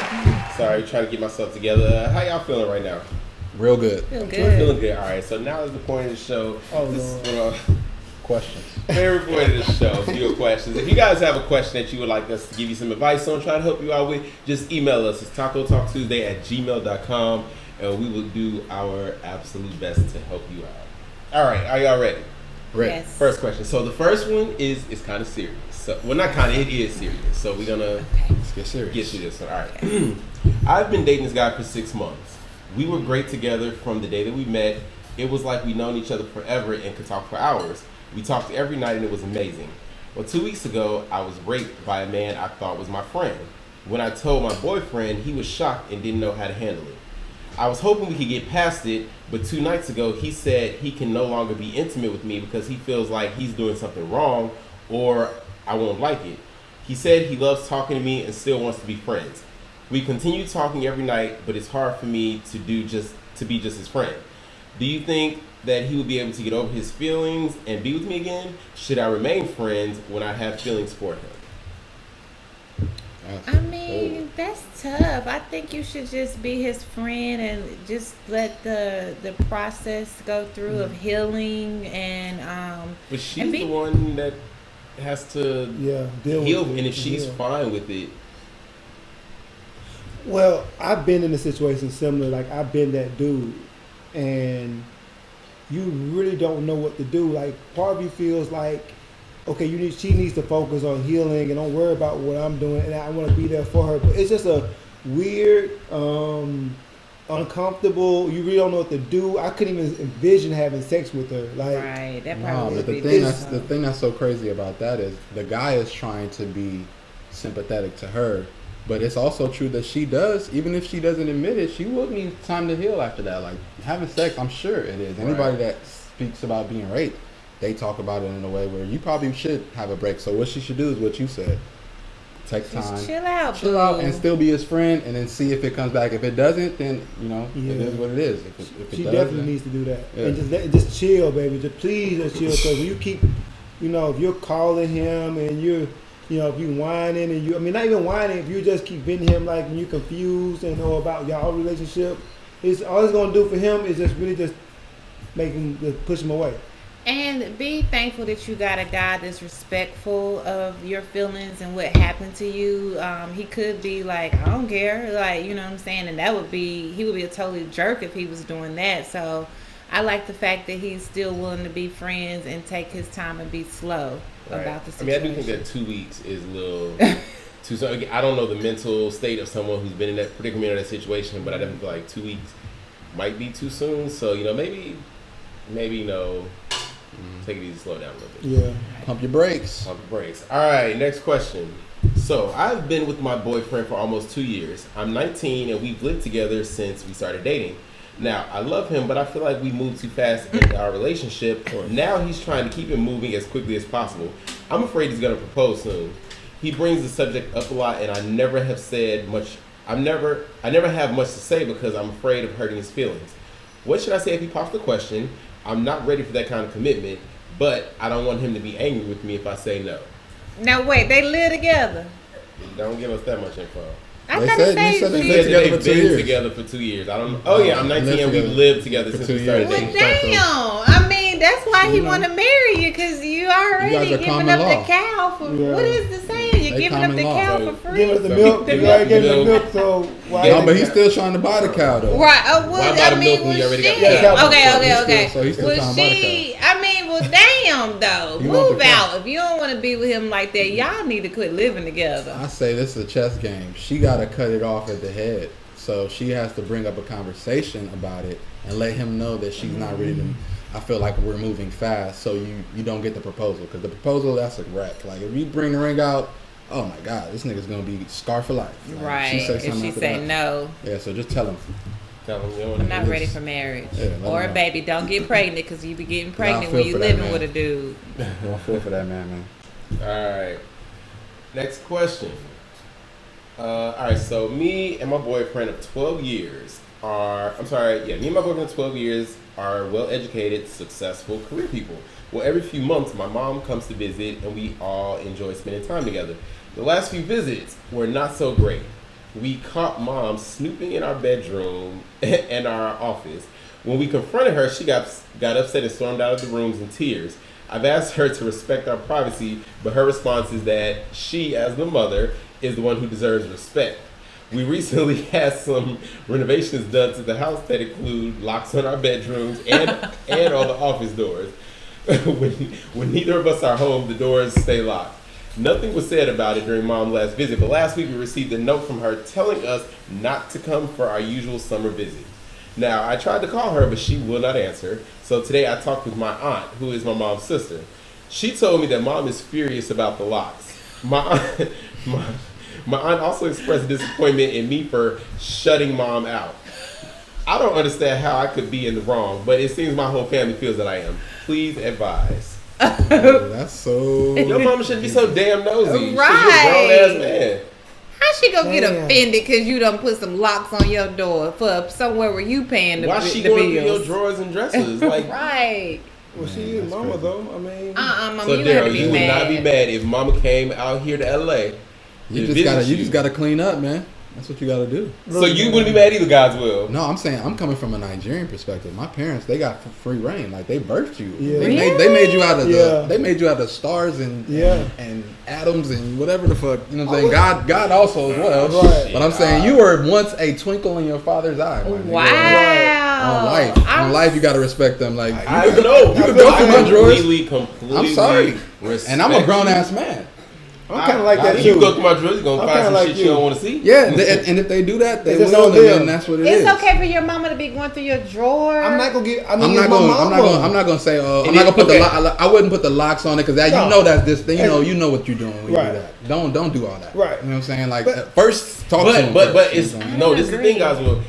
Sorry, trying to get myself together. How y'all feeling right now? Real good. Feel good. Feeling good. All right. So now is the point of the show. Questions. Favorite point of the show. Viewer questions. If you guys have a question that you would like us to give you some advice on, try to help you out with, just email us. It's tacotalktuesday@gmail.com, and we will do our absolute best to help you out. All right. Are y'all ready? Right. Yes. First question. So the first one is kind of serious. So, well, not kind of. It is serious. So we're gonna Okay. Let's get serious. get to this one. All right. I've been dating this guy for 6 months. We were great together from the day that we met. It was like we'd known each other forever and could talk for hours. We talked every night and it was amazing. Well, 2 weeks ago, I was raped by a man I thought was my friend. When I told my boyfriend, he was shocked and didn't know how to handle it. I was hoping we could get past it, but 2 nights ago, he said he can no longer be intimate with me because he feels like he's doing something wrong or I won't like it. He said he loves talking to me and still wants to be friends. We continue talking every night, but it's hard for me to be just his friend. Do you think that he will be able to get over his feelings and be with me again? Should I remain friends when I have feelings for him? I mean, that's tough. I think you should just be his friend and just let the process go through of healing and But she's and be- the one that has to deal heal, with it. and if she's Yeah. fine with it, Well, I've been in a situation similar. Like I've been that dude, and you really don't know what to do. Like part of you feels like, okay, she needs to focus on healing and don't worry about what I'm doing, and I want to be there for her. But it's just a weird, uncomfortable. You really don't know what to do. I couldn't even envision having sex with her. Like, right. That No, probably but would the be thing tough. the thing that's so crazy about that is the guy is trying to be sympathetic to her, but it's also true that she does, even if she doesn't admit it, she will need time to heal after that. Like having sex, I'm sure it is. Anybody that speaks about being raped, they talk about it in a way where you probably should have a break. So what she should do is what you said. Take time. Just chill out, Chill out boo. and still be his friend, and then see if it comes back. If it doesn't, then it Yeah. is what it is. If it she does, definitely then- needs to do that. Yeah. And just chill, baby. Just please just chill. Because when you keep, if you're calling him and you're, if you whining and not even whining, if you just keep beating him like when you're confused and know about y'all relationship, it's all it's gonna do for him is just really just make him just push him away. And be thankful that you got a guy that's respectful of your feelings and what happened to you. He could be like, I don't care, like, you know what I'm saying? And he would be a totally jerk if he was doing that. So I like the fact that he's still willing to be friends and take his time and be slow about the I mean, I situation. do think that 2 weeks is a little too soon. I don't know the mental state of someone who's been in that predicament or that situation, but I definitely feel like 2 weeks might be too soon. So, maybe take it easy, slow down a little bit. Yeah. Pump your brakes. Pump the brakes. All right, next question. So, I've been with my boyfriend for almost 2 years. I'm 19 and we've lived together since we started dating. Now, I love him, but I feel like we moved too fast in our relationship. Now he's trying to keep it moving as quickly as possible. I'm afraid he's going to propose soon. He brings the subject up a lot and I never have said much. I never have much to say because I'm afraid of hurting his feelings. What should I say if he pops the question? I'm not ready for that kind of commitment, but I don't want him to be angry with me if I say no. Now wait, they live together. Don't give us that much info. I They thought said- it you said they He lived said together they've for 2 been years. together for 2 years. I don't. Oh yeah, I'm 19 and we've together lived together for since 2 we started years. Well, dating. damn. I mean, that's why he want to marry you, because you already guys are giving common up law. the cow for, Yeah. what is the saying? You're They giving up common the law. cow So, for Give us free. the milk. Give You us already the gave us the milk. milk, so why? No, but he's still trying to buy the cow though. Right. Why Well, buy the I milk mean, when well, you already got shit. the cow? Yeah, Okay, so okay, he's okay. still- so he's still Well, trying to buy the she, I mean, well, damn, though. He want Move the cow. out. If you don't want to be with him like that, y'all need to quit living together. I say this is a chess game. She got to cut it off at the head. So she has to bring up a conversation about it and let him know that she's not ready to. I feel like we're moving fast, so you don't get the proposal. Because the proposal, that's a wreck. Like, if you bring the ring out, oh my God, this nigga's going to be scarred for life. Like, Right. She say If something she after say that. no, Yeah, so just tell him. Tell him you don't want I'm to not do ready this. for marriage. Yeah, let Or him a know. baby. Don't get pregnant, because you be getting pregnant feel when you for that, living man. with a dude. I feel for that man. All right. Next question. All right. So me and my boyfriend of 12 years are. I'm sorry. Yeah, me and my boyfriend of 12 years are well-educated, successful career people. Well, every few months, my mom comes to visit, and we all enjoy spending time together. The last few visits were not so great. We caught mom snooping in our bedroom and our office. When we confronted her, she got upset and stormed out of the rooms in tears. I've asked her to respect our privacy, but her response is that she, as the mother, is the one who deserves respect. We recently had some renovations done to the house that include locks on our bedrooms and all the office doors. when neither of us are home, the doors stay locked. Nothing was said about it during Mom's last visit, but last week we received a note from her telling us not to come for our usual summer visit. Now, I tried to call her, but she will not answer. So today I talked with my aunt, who is my mom's sister. She told me that Mom is furious about the locks. My aunt also expressed disappointment in me for shutting Mom out. I don't understand how I could be in the wrong, but it seems my whole family feels that I am. Please advise. Oh, that's so. Your mama shouldn't be so damn nosy. Right. She's a grown ass man. How she gonna get Damn. offended because you done put some locks on your door for somewhere where you paying the, Why she the going through your bills? drawers and dressers? Like, Right. Well, she is that's mama crazy. though. I mean, Mama, so you have to Daryl, be you would mad. not be mad if Mama came out here to LA. You to just visit gotta clean up, man. That's what you gotta do. So you wouldn't be mad either, God's will. No, I'm saying I'm coming from a Nigerian perspective. My parents, they got free reign. Like they birthed you. Yeah. They made you out of Yeah. they made you out of stars and Yeah. and atoms and whatever the fuck. You know what I'm saying? God also as well. Right. But I'm saying you were once a twinkle in your father's eye. my nigga. Wow. On life, on life, you gotta respect them. Like I you know. you can go through my drawers. Completely. I'm sorry, respect and I'm a grown you. ass man. I'm kind of like that If too. you go through my drawers, you're gonna I'm find kinda some like shit you. you don't want to see. Yeah, and if they do that, they It's just will, on and them. then that's what it is. It's okay for your mama to be going through your drawer. I'm not gonna get. I mean, I'm it's not my going. mama. I'm not going to say. I'm And not going to put okay. I wouldn't put the locks on it because that No. you know that's this thing. And- You know what you're doing when Right. you do that. Don't do all that. Right. You know what I'm saying? Like But- first talk to them. But first, it's you know what I'm no. This is the thing, agree. guys. Well,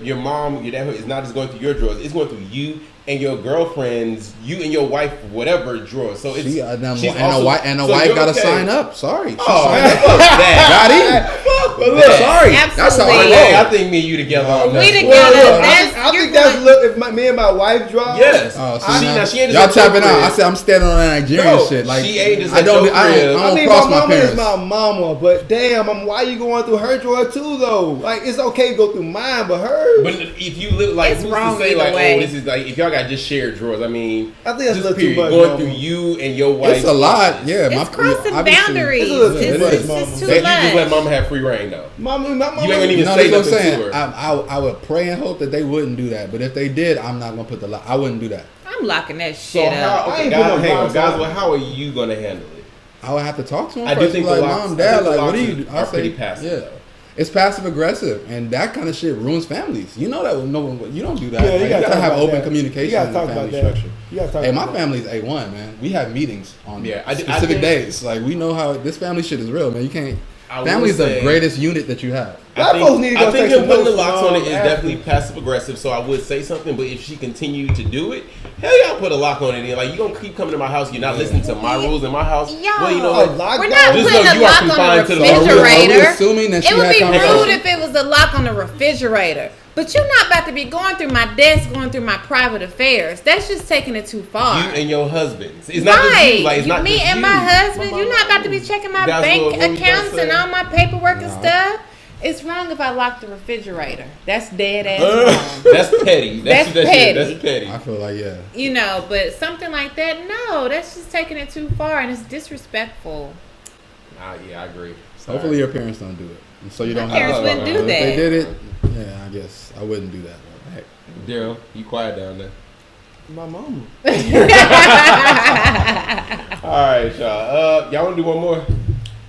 your mom, your dad is not just going through your drawers. It's going through you and your girlfriend's, you and your wife, whatever drawers. So it's saying? she's And also- a wife and a so wife you're got to okay. sign up. Sorry. She Oh, signed up. fuck that. Got in. But look, Sorry. That's how I Absolutely. Hey, I roll. think me and you together on We that. together. well, look, That's- I you're think that's going- look. If me and my wife drive. Yes. Oh, she now, ain't just y'all at your tapping out. I crib. said I'm standing on that Nigerian No, shit. Like she ain't just I at don't. your I crib. don't I mean, cross my my mama is parents. my mama, but damn, why you going through her drawer too, though? Like, it's okay to go through mine, but hers. But if you live like It's who's wrong to say either like way. oh this is like if y'all got just shared drawers, I mean I think that's a just little too period, much, going mama. through you and your wife. It's a lot. Yeah, It's crossing obviously- boundaries. It's a little It's, too much, it's mama. just too That you just let much. mama have free reign though. Mama, my mama. You ain't gonna even No, say that's what I'm nothing saying. to her. I would pray and hope that they wouldn't do that. But if they did, I'm not gonna put the lock. I wouldn't do that. I'm locking that So shit how? up. I Okay, ain't guys, putting no hang on, locks guys. on. Well, how are you gonna handle it? I would have to talk to him I do first. think Be like, the locks- mom, I dad, think the like, what locks do you do? are pretty passive, Yeah, though. it's passive aggressive, and that kind of shit ruins families. You know that with no one. You don't do that. Yeah, Like, you you gotta gotta talk have about open that. communication You gotta in the talk about family that. structure. You gotta talk Hey, my about that. family's A1, man. We have meetings on Yeah, I specific think- days. Like we know how this family shit is real, man. You can't. I will Family's the say- greatest unit that you have. Black folks need to go I think take him some putting the notes locks from, on it is Africa. definitely passive aggressive. So I would say something, but if she continued to do it, hell yeah, I'll put a lock on it. And like you gonna keep coming to my house, you're not listening to my rules in my house. Yo. Well, you know Oh, what? lock We're down. not Just putting know a you are lock on the confined to the- refrigerator. Are we assuming that she It would had be conversation? rude if it was a lock on the refrigerator. But you're not about to be going through my desk, going through my private affairs. That's just taking it too far. You and your husband's. It's not just Right. you. Like it's not me just and you. my husband. You're not about to be checking my That's bank what we about accounts to and say. all my paperwork and No. stuff. It's wrong if I lock the refrigerator. That's dead ass wrong. That's petty. That's That shit- petty. That's petty. I feel like yeah. You know, but something like that, no, that's just taking it too far and it's disrespectful. Yeah, I agree. Sorry. Hopefully your parents don't do it, and so you don't My have. parents to. wouldn't do If they that. did it, yeah, I guess I wouldn't do that. But, heck. Daryl, you quiet down there. My mama. All right, y'all. Y'all want to do one more?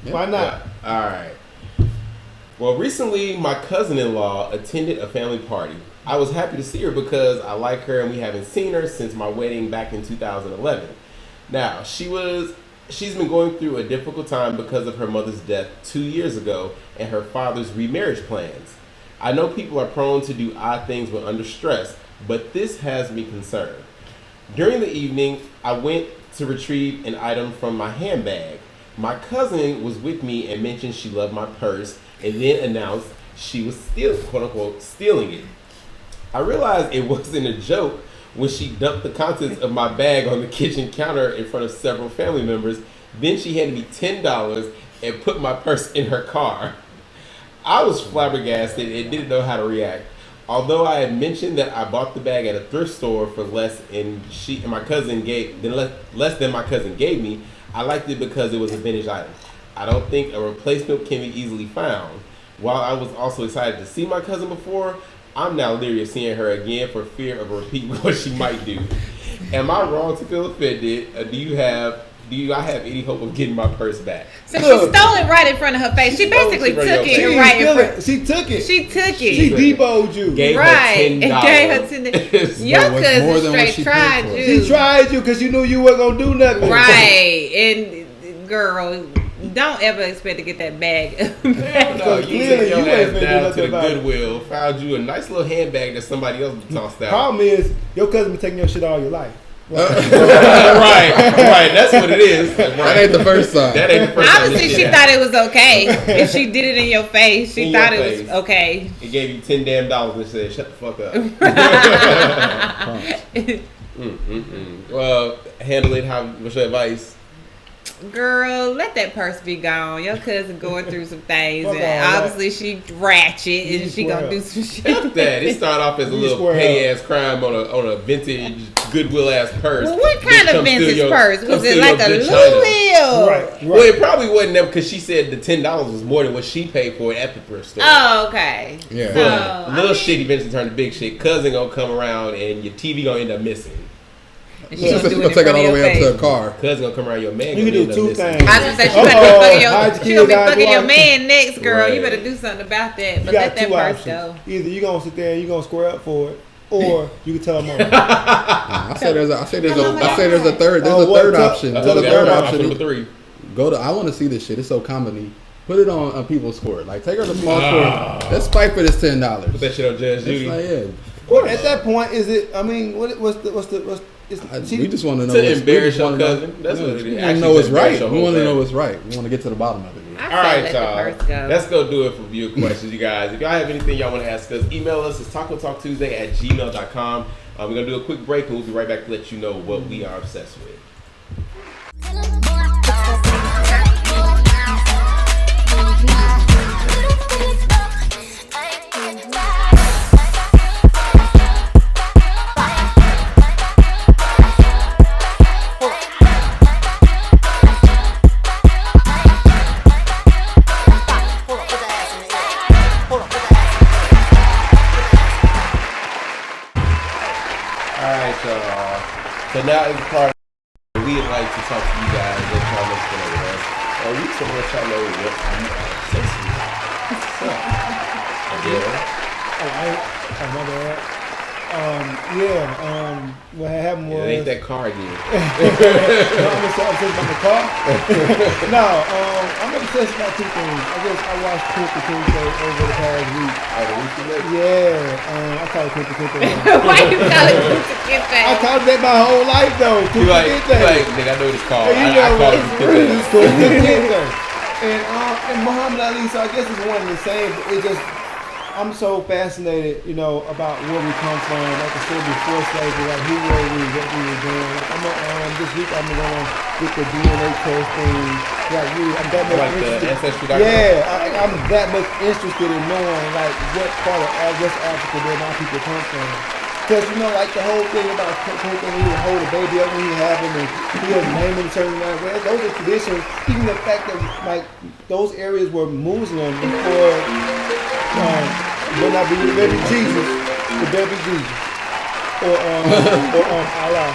Why not? All right. Well, recently my cousin-in-law attended a family party. I was happy to see her because I like her and we haven't seen her since my wedding back in 2011. Now, she's been going through a difficult time because of her mother's death 2 years ago and her father's remarriage plans. I know people are prone to do odd things when under stress, but this has me concerned. During the evening, I went to retrieve an item from my handbag. My cousin was with me and mentioned she loved my purse and then announced she was quote unquote, stealing it. I realized it wasn't a joke when she dumped the contents of my bag on the kitchen counter in front of several family members. Then she handed me $10 and put my purse in her car. I was flabbergasted and didn't know how to react. Although I had mentioned that I bought the bag at a thrift store for less than my cousin gave me, I liked it because it was a vintage item. I don't think a replacement can be easily found. While I was also excited to see my cousin before, I'm now leery of seeing her again for fear of a repeat what she might do. Am I wrong to feel offended? Do I have any hope of getting my purse back? So she stole it right in front of her face. She basically took it right in front. She took it. She took it. She deboed you. Gave Right. her $10. Gave her $10. Your more cousin than what straight she tried paid for. you. She tried you because you knew you weren't gonna do nothing. Right. And girl, don't ever expect to get that bag. Hell no, Because you clearly took your you ain't ass finna do down to nothing the about it. Goodwill, found you a nice little handbag that somebody else tossed out. Problem is, your cousin been taking your shit all your life. right. That's what it is. Right. That ain't the first time. That ain't the first time. Obviously, this she shit thought it was okay. If she did it in your face, she In thought your it was face. okay. happened. It gave you $10 damn and said, "Shut the fuck up." Well, handle it. What's your advice? Girl, let that purse be gone. Your cousin going through some things, Fuck all and that. obviously she ratchet, and You she gonna square do up. some shit. Fuck that. It started off as a You little square petty ass crime on a vintage Goodwill ass purse. Well, what Bitch, kind of come steal vintage your- purse? come Was it steal like your a good Louis China. Hill? Right. Well, it probably wasn't them because she said the $10 was more than what she paid for it at the thrift store. Oh, okay. Yeah. So, But little shit eventually turned to big shit. Cousin gonna come around and your TV gonna end up missing. and She's she gonna gonna do it in take it front all of the your way up to face. her car. Cousin gonna come around your man. You can gonna do end up two missing. things. I was gonna say she Uh-oh, better be fucking hide your, your she gonna be kids out, fucking go your out. man next, girl. You Right. better do something about that. You But got let that two purse options. go. Either you gonna sit there and you gonna square up for it, or you can tell them. I say there's a third. Oh, There's a what? third Tell- option. tell There's a the third third option. Number 3. Go to. I want to see this shit. It's so comedy. Put it on people's court. Like take her to small court. Let's fight for this $10. Put that shit on Judge It's Judy. like, yeah. Well, at that point, is it? I mean, what's We just want to know. To what's- embarrass we just your wanna know- cousin. That's what it is. We want Actually, to know what's to embarrass right. your We whole want to know family. what's right. We want to get to the bottom of it. I All say right, let y'all. the purse go. Let's go do it for viewer questions, you guys. If y'all have anything y'all want to ask us, email us. It's tacotalktuesday@gmail.com. We're going to do a quick break, and we'll be right back to let you know what we are obsessed with. All right, y'all. So now is the part we'd like to talk to you guys. Let y'all know what's going on with us. Or we just want to let y'all know what you are obsessed with. So, yeah. Oh, my bad. What happened was. It ain't that car again. No, I'm obsessed about the car. No, I'm obsessed about two things. I watched Cookie Tuesday over the past week. Oh, the week you made? Yeah, I call it Cookie Tuesday. Why you call it Kid I called that my whole life though. You Cookie like, Tuesday. nigga, I know this car. Yeah, you I know call it it's Kid Tuesday. It's Cookie Tuesday. And Muhammad Ali, so I guess it's one and the same, but it just I'm so fascinated, about where we come from. Like I said before slavery, like who were we, what we were doing. Like, this week I'm gonna get the DNA testing. Like I'm that much Like the interested. Ancestry.com? Yeah, I'm that much interested in knowing like what part of West Africa where my people come from. Because like the whole thing about when he would hold a baby up when he have him and he would name him a certain way. Those are traditions. Even the fact that like those areas were Muslim before. When I be the baby Jesus, or Allah.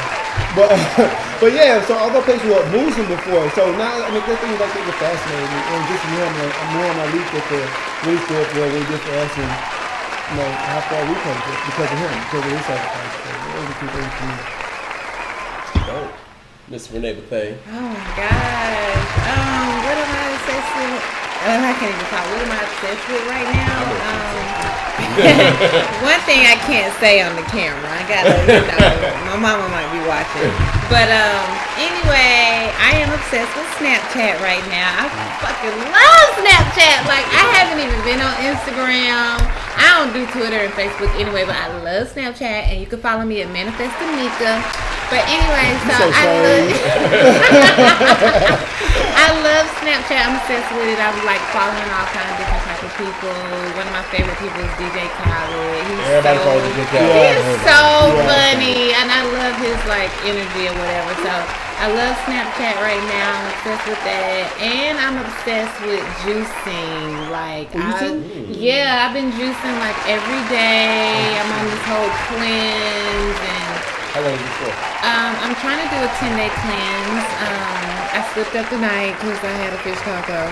But yeah, so other places were Muslim before. So now I mean, this thing like they were fascinating me, and just Muhammad Ali really stood for what he did for us, and how far we come from because of him, because of his sacrifice. So those are two things for me. Dope. Miss Renee Bethea. Oh my gosh. What am I obsessed with? I can't even talk. What am I obsessed with right now? One thing I can't say on the camera. I gotta, my mama might be watching. But anyway, I am obsessed with Snapchat right now. I fucking love Snapchat. Like I haven't even been on Instagram. I don't do Twitter and Facebook anyway, but I love Snapchat, and you can follow me at Manifestamika. But anyway, so I love Snapchat. I'm obsessed with it. I'm like following all kind of different type of people. One of my favorite people is DJ Khaled. Everybody follows DJ Khaled. He is so funny, and I love his like energy or whatever. So I love Snapchat right now. I'm obsessed with that, and I'm obsessed with juicing. Like, I've been juicing like every day. I'm on this whole cleanse, and How long is this for? I'm trying to do a 10-day cleanse. I slipped up tonight because I had a fish taco.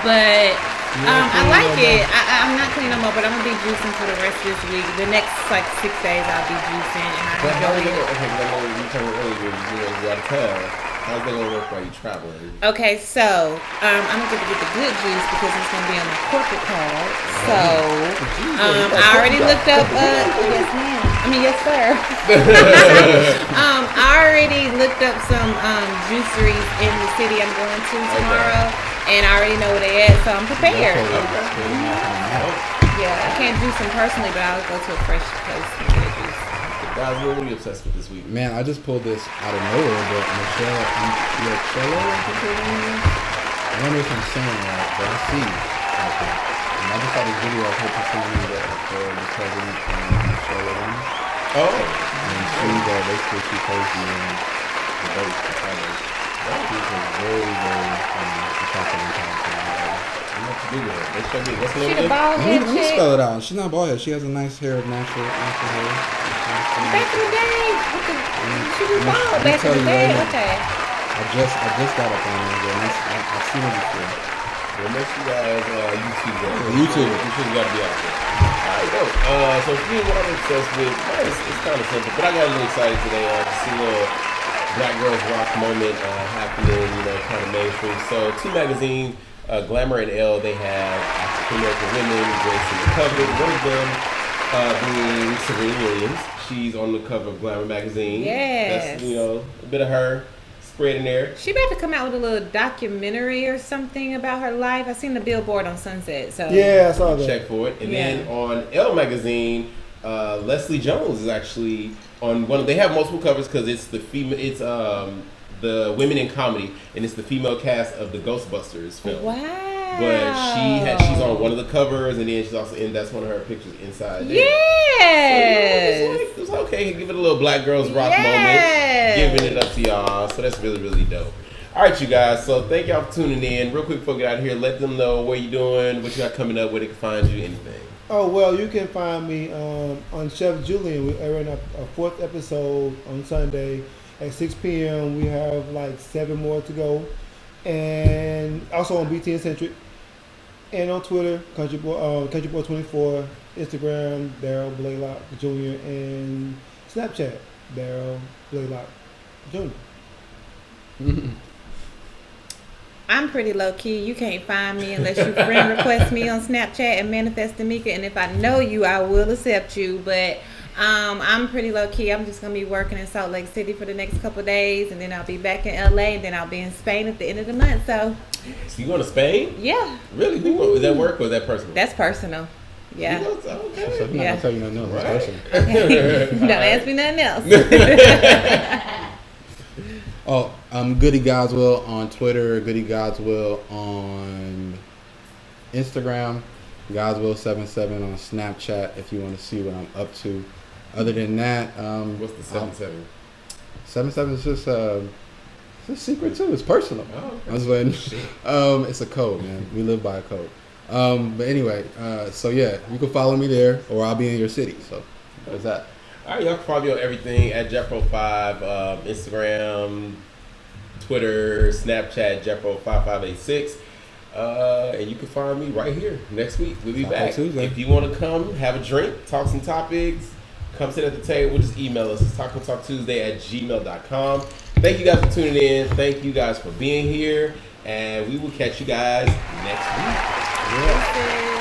But I like it. I'm not clean no more, but I'm going to be juicing for the rest of this week. The next, 6 days I'll be juicing, and I But how enjoy is it? it. Okay, because I know you told me earlier you're out of town. How's that gonna work while you're traveling? Okay, so I'm gonna get the good juice because it's gonna be on my corporate card. So I already looked up. Yes, ma'am. I mean, yes, sir. I already looked up some juiceries in the city I'm going to tomorrow, and I already know where they at, so I'm prepared. Yeah, I can't juice them personally, but I'll go to a fresh place and get a juice. Guys, what are you obsessed with this week? Man, I just pulled this out of nowhere, but Michelle, I think her name is. I don't know if I'm saying it right, but I see out there. And I just saw this video of her performing for the president and Michelle Obama. Oh, And basically she posed in the debate for others. She's a very, very attractive and talented lady. I'm not too big with her. They show me. What's the She name the of it? bald Let head me chick. spell it out. She's not bald head. She has a nice hair of natural hair. Back in the day, she was bald Let me back in tell the you day. right now. Okay. I just got up on her. I've seen her before. Well, make sure you guys YouTube that. YouTube. You should got to be out there. Alright, go. So for me, what I'm obsessed with, it's kind of simple, but I got a little excited today to see a little Black Girls Rock moment happening, kind of mainstream. So two magazines, Glamour and Elle, they have African American women gracing the cover. One of them being Serena Williams. She's on the cover of Glamour magazine. Yes. That's, a bit of her spread in there. She about to come out with a little documentary or something about her life. I seen the billboard on Sunset. So Yeah, I saw that. Check for it. And Yeah. then on Elle magazine, Leslie Jones is actually on one of. They have multiple covers because it's the female. It's the women in comedy, and it's the female cast of the Ghostbusters film. Wow. But she's on one of the covers, and then she's also in. That's one of her pictures inside there. Yes. So, it was like, okay, give it a little Black Girls Rock Yes. moment, giving it up to y'all. So that's really, really dope. All right, you guys. So thank y'all for tuning in. Real quick before we get out of here, let them know where you're doing, what you got coming up, where they can find you, anything. Oh, well, you can find me on Chef Julian. We're airing a fourth episode on Sunday at 6 p.m. We have 7 more to go. And also on BTN Centric. And on Twitter, Countryboy24, Instagram, Daryl Blaylock Jr., and Snapchat, Daryl Blaylock Jr. I'm pretty low key. You can't find me unless you friend request me on Snapchat and Manifest Amika. And if I know you, I will accept you. But I'm pretty low key. I'm just gonna be working in Salt Lake City for the next couple of days, and then I'll be back in LA, and then I'll be in Spain at the end of the month. So you going to Spain? yeah, Really? Who going? Is that work or is that personal? that's personal. Yeah. You going to- So okay. I'm not Yeah. gonna tell you nothing else. Right. It's personal. Don't ask me nothing else. Oh, Goody Godswill on Twitter, Goody Godswill on Instagram, Godswill77 on Snapchat if you want to see what I'm up to. Other than that, What's the 7-7? 77 is just it's a secret too. It's personal. Oh, okay. I was letting, it's a code, man. We live by a code. But anyway, so yeah, you can follow me there, or I'll be in your city. So there's that. All right, y'all can follow me on everything at Jeffro5, Instagram, Twitter, Snapchat, Jeffro5586. And you can find me right here next week. We'll be Taco back. Tuesday. If you want to come, have a drink, talk some topics, come sit at the table, just email us. It's tacotalktuesday@gmail.com. Thank you guys for tuning in. Thank you guys for being here. And we will catch you guys next week. This is-